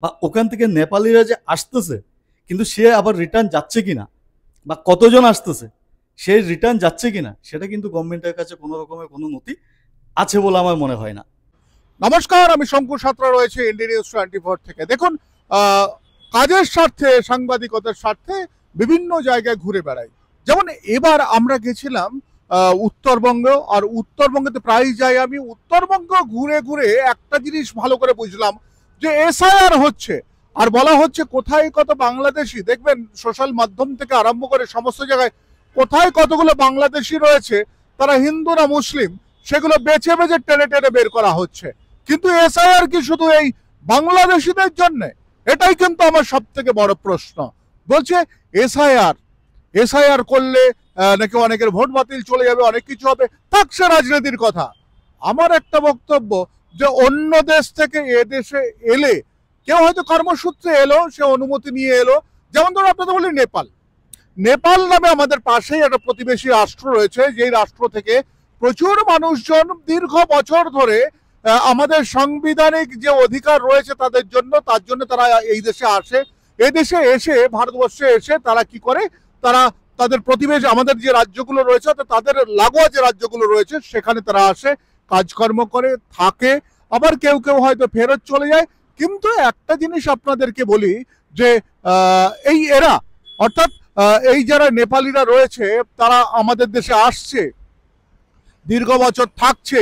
বা ওখান থেকে নেপালিরা যে আসতেছে কিন্তু সে আবার রিটার্ন যাচ্ছে কিনা বা কতজন আসতেছে সে রিটার্ন যাচ্ছে কিনা সেটা কিন্তু গভর্নমেন্টের কাছে কোনো রকমের কোনো নথি আছে বলে আমার মনে হয় না। নমস্কার, আমি শঙ্কু সাঁতরা রয়েছে ইন্ডিয়া নিউজ 24 থেকে। দেখুন, কাজের স্বার্থে, সাংবাদিকতার স্বার্থে বিভিন্ন জায়গায় ঘুরে বেড়াই। যেমন এবার আমরা গেছিলাম উত্তরবঙ্গ, আর উত্তরবঙ্গতে প্রায় যাই আমি। উত্তরবঙ্গ ঘুরে ঘুরে একটা জিনিস ভালো করে বুঝলাম যে এসআইআর হচ্ছে, আর বলা হচ্ছে কোথায় কত বাংলাদেশি। দেখবেন সোশ্যাল মাধ্যম থেকে আরম্ভ করে সমস্ত জায়গায় কোথায় কতগুলো বাংলাদেশি রয়েছে, তারা হিন্দু না মুসলিম সেগুলো বেছে বেছে টেনে টেনে বের করা হচ্ছে। কিন্তু এসআইআর কি শুধু এই বাংলাদেশিদের জন্য? এটাই কিন্তু আমার সব থেকে বড় প্রশ্ন। বলছে এসআইআর এসআইআর করলে নাকি অনেকের ভোট বাতিল চলে যাবে, অনেক কিছু হবে। থাকছে রাজনীতির কথা। আমার একটা বক্তব্য যে অন্য দেশ থেকে এ দেশে এলে, কেউ হয়তো কর্মসূত্রে এলো, সে অনুমতি নিয়ে এলো। যেমন ধরো আপনাদের বলি নেপাল। নেপাল নামে আমাদের পাশেই একটা প্রতিবেশী রাষ্ট্র রয়েছে, যেই রাষ্ট্র থেকে প্রচুর মানুষজন দীর্ঘ বছর ধরে আমাদের সাংবিধানিক যে অধিকার রয়েছে তাদের জন্য, তার জন্য তারা এই দেশে আসে। এই দেশে এসে, ভারতবর্ষে এসে তারা কি করে, তারা তাদের প্রতিবেশী আমাদের যে রাজ্যগুলো রয়েছে, তাদের লাগোয়া যে রাজ্যগুলো রয়েছে সেখানে তারা আসে, কাজকর্ম করে, থাকে। আবার কেউ কেউ হয়তো ফেরত চলে যায়। কিন্তু একটা জিনিস আপনাদেরকে বলি যে এই এরা, অর্থাৎ এই যারা নেপালিরা রয়েছে, তারা আমাদের দেশে আসছে, দীর্ঘ বছর থাকছে।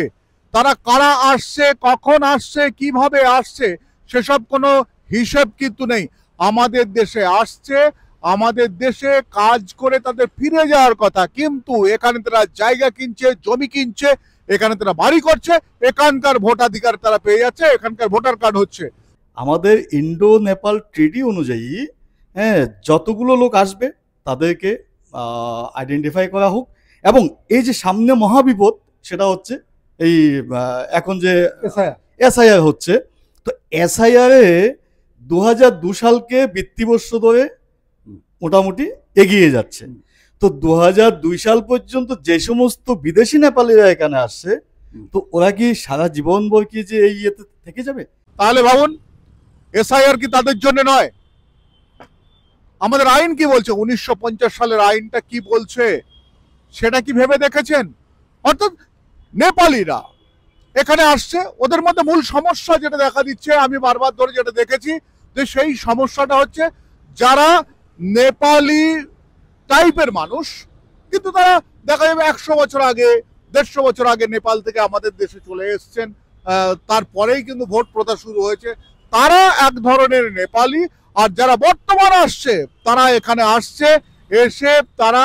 তারা কারা আসছে, কখন আসছে, কিভাবে আসছে, সেসব কোনো হিসেব কিন্তু নেই। আমাদের দেশে আসছে, আমাদের দেশে কাজ করে তাদের ফিরে যাওয়ার কথা, কিন্তু এখানে তারা জায়গা কিনছে, জমি কিনছে, এখানে তারা বাড়ি করছে, এখানকার ভোটাধিকার তারা পেয়ে যাচ্ছে, এখানকার ভোটার কার্ড হচ্ছে। আমাদের ইন্ডো নেপাল ট্রিটি অনুযায়ী হ্যাঁ যতগুলো লোক আসবে তাদেরকে আইডেন্টিফাই করা হোক, এবং এই যে সামনে মহাবিপদ সেটা হচ্ছে এই এখন যে এসআইআর হচ্ছে, তো এসআইআরে 2002 সালকে ভিত্তিবর্ষ ধরে মোটামুটি এগিয়ে যাচ্ছে। তো 2002 সাল পর্যন্ত যে সমস্ত বিদেশি নেপালিরা এখানে আসছে, তো ওরা কি সারা জীবন ভর কি যে এই ইয়েতে থেকে যাবে? তাহলে ভাবুন, এসআইআর কি তাদের জন্য নয়? আমাদের আইন কি বলছে? 1950 সালের আইনটা কি বলছে সেটা কি ভেবে দেখেছেন? অর্থাৎ নেপালিরা এখানে আসছে, ওদের মধ্যে মূল সমস্যা যেটা দেখা দিচ্ছে, আমি বারবার ধরে যেটা দেখেছি, যে সেই সমস্যাটা হচ্ছে যারা নেপালি টাইপের মানুষ, কিন্তু তারা দেখা যাবে 100 বছর আগে, 150 বছর আগে নেপাল থেকে আমাদের দেশে চলে এসছেন, তারপরেই কিন্তু ভোট প্রথা শুরু হয়েছে। তারা এক ধরনের নেপালি। আর যারা বর্তমান আসছে, তারা এখানে আসছে, এসে তারা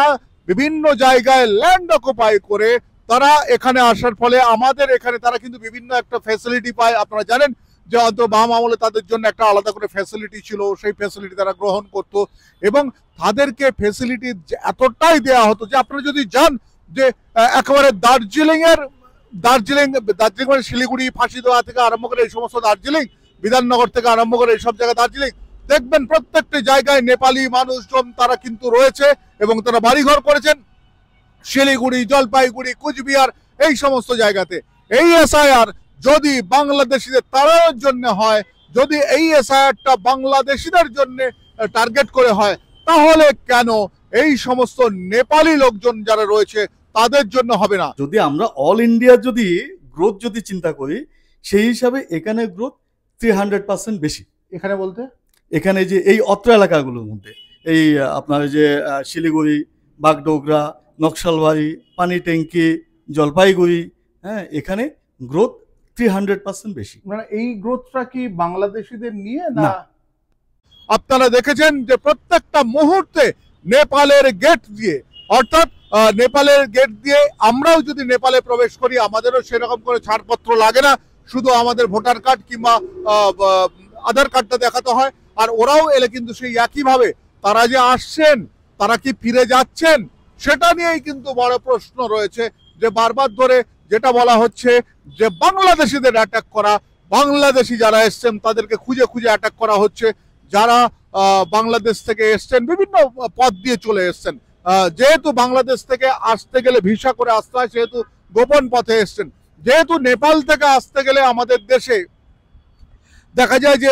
বিভিন্ন জায়গায় ল্যান্ড অকুপাই করে তারা এখানে আসার ফলে আমাদের এখানে তারা কিন্তু বিভিন্ন একটা ফ্যাসিলিটি পায়। আপনারা জানেন যে হয়তো বাম আমলে তাদের জন্য একটা আলাদা করে ফ্যাসিলিটি ছিল, সেই ফ্যাসিলিটি তারা গ্রহণ করত, এবং তাদেরকে ফ্যাসিলিটি এতটাই দেওয়া হতো যে আপনারা যদি যান, যে একেবারে দার্জিলিং মানে শিলিগুড়ি, ফাঁসি দেওয়া থেকে আরম্ভ করে এই সমস্ত দার্জিলিং, বিধাননগর থেকে আরম্ভ করে এইসব জায়গায় দার্জিলিং, দেখবেন প্রত্যেকটি জায়গায় নেপালি মানুষজন তারা কিন্তু রয়েছে, এবং তারা বাড়িঘর করেছেন শিলিগুড়ি, জলপাইগুড়ি, কুচবিহার, এই সমস্ত জায়গাতে। এই এসআইআর যদি বাংলাদেশিদের তাড়ানোর জন্য হয়, যদি এই এসআইআরটা বাংলাদেশিদের জন্য টার্গেট করে হয়, তাহলে কেন এই সমস্ত নেপালি লোকজন যারা রয়েছে তাদের জন্য হবে না? যদি আমরা অল ইন্ডিয়ার যদি গ্রোথ যদি চিন্তা করি, সেই হিসাবে এখানে গ্রোথ 300% বেশি। এখানে বলতে এখানে যে এই অত্র এলাকাগুলোর মধ্যে এই আপনার যে শিলিগুড়ি, বাগডোগরা, নকশালবাড়ি, পানি ট্যাঙ্কি, জলপাইগুড়ি, হ্যাঁ এখানে গ্রোথ 300% বেশি। মানে এই গ্রোথটা কি বাংলাদেশিদের নিয়ে না? আপনারা দেখেছেন যে প্রত্যেকটা মুহূর্তে নেপালের গেট দিয়ে, অর্থাৎ নেপালের গেট দিয়ে আমরাও যদি নেপালে প্রবেশ করি, আমাদেরও সেরকম করে ছাড়পত্র লাগে না, শুধু আমাদের ভোটার কার্ড কিংবা আধার কার্ডটা দেখাতে হয়। আর ওরাও এলে কিন্তু সেই একইভাবে তারা যে আসছেন, তারা কি ফিরে যাচ্ছেন, সেটা নিয়েই কিন্তু বড় প্রশ্ন রয়েছে। যে বারবার ধরে যেটা বলা হচ্ছে যে বাংলাদেশিদের অ্যাটাক করা, বাংলাদেশি যারা এসছেন তাদেরকে খুঁজে খুঁজে অ্যাটাক করা হচ্ছে। যারা বাংলাদেশ থেকে এসছেন, বিভিন্ন পথ দিয়ে চলে এসছেন, যেহেতু বাংলাদেশ থেকে আসতে গেলে ভিসা করে আসতে হয়, সেহেতু গোপন পথে এসছেন। যেহেতু নেপাল থেকে আসতে গেলে আমাদের দেশে দেখা যায় যে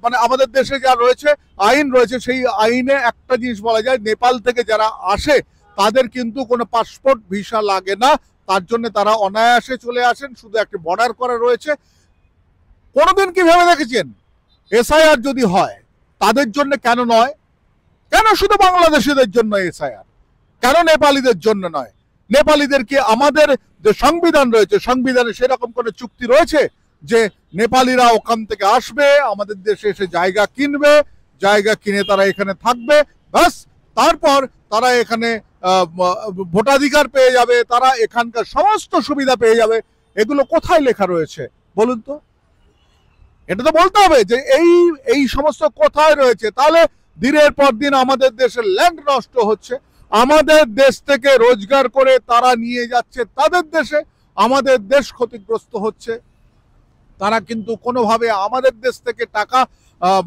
মানে আমাদের দেশে যা রয়েছে আইন রয়েছে, সেই আইনে একটা জিনিস বলা যায়, নেপাল থেকে যারা আসে তাদের কিন্তু কোনো পাসপোর্ট ভিসা লাগে না, তার জন্য তারা অনায়াসে চলে আসেন, শুধু একটা বর্ডার করা রয়েছে। কোনোদিন কি ভেবে দেখেছেন এসআইআর যদি হয় তাদের জন্য কেন নয়? কেন শুধু বাংলাদেশিদের জন্য এসআইআর, কেন নেপালিদের জন্য নয়? নেপালিদের কি আমাদের যে সংবিধান রয়েছে, সংবিধানে সেরকম কোনো চুক্তি রয়েছে যে নেপালিরা ওখান থেকে আসবে, আমাদের দেশে এসে জায়গা কিনবে, জায়গা কিনে তারা এখানে থাকবে, ব্যাস, তারপর তারা এখানে ভোটাধিকার পেয়ে যাবে, তারা এখানকার সমস্ত সুবিধা পেয়ে যাবে? এগুলো কোথায় লেখা রয়েছে বলুন তো? এটা তো বলতে হবে যে এই এই সমস্ত কোথায় রয়েছে। তাহলে দিনের পর দিন আমাদের দেশের ল্যান্ড নষ্ট হচ্ছে, আমাদের দেশ থেকে রোজগার করে তারা নিয়ে যাচ্ছে তাদের দেশে, আমাদের দেশ ক্ষতিগ্রস্ত হচ্ছে। তারা কিন্তু কোনোভাবে আমাদের দেশ থেকে টাকা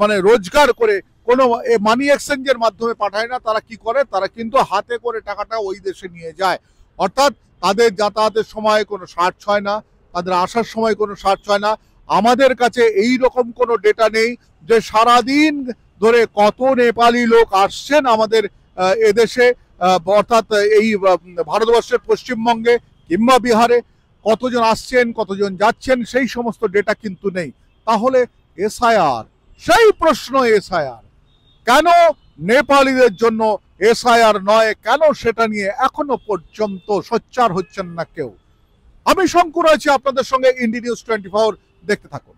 মানে রোজগার করে কোনো মানি এক্সচেঞ্জের মাধ্যমে পাঠায় না, তারা কি করে, তারা কিন্তু হাতে করে টাকাটা ওই দেশে নিয়ে যায়। অর্থাৎ তাদের যাতায়াতের সময় কোনো স্বার্থ হয় না, তাদের আসার সময় কোনো স্বার্থ হয় না। আমাদের কাছে এই রকম কোনো ডেটা নেই যে সারাদিন ধরে কত নেপালি লোক আসছেন আমাদের এদেশে, অর্থাৎ এই ভারতবর্ষের পশ্চিমবঙ্গে কিংবা বিহারে কতজন আসছেন কতজন যাচ্ছেন, সেই সমস্ত ডেটা কিন্তু নেই। তাহলে এসআইআর, সেই প্রশ্ন, এসআইআর কেন নেপালিদের জন্য এসআইআর নয়, কেন সেটা নিয়ে এখনো পর্যন্ত সোচ্চার হচ্ছেন না কেউ? আমি শঙ্কু রয়েছে আপনাদের সঙ্গে, ইন্ডি নিউজ 24, দেখতে থাকুন।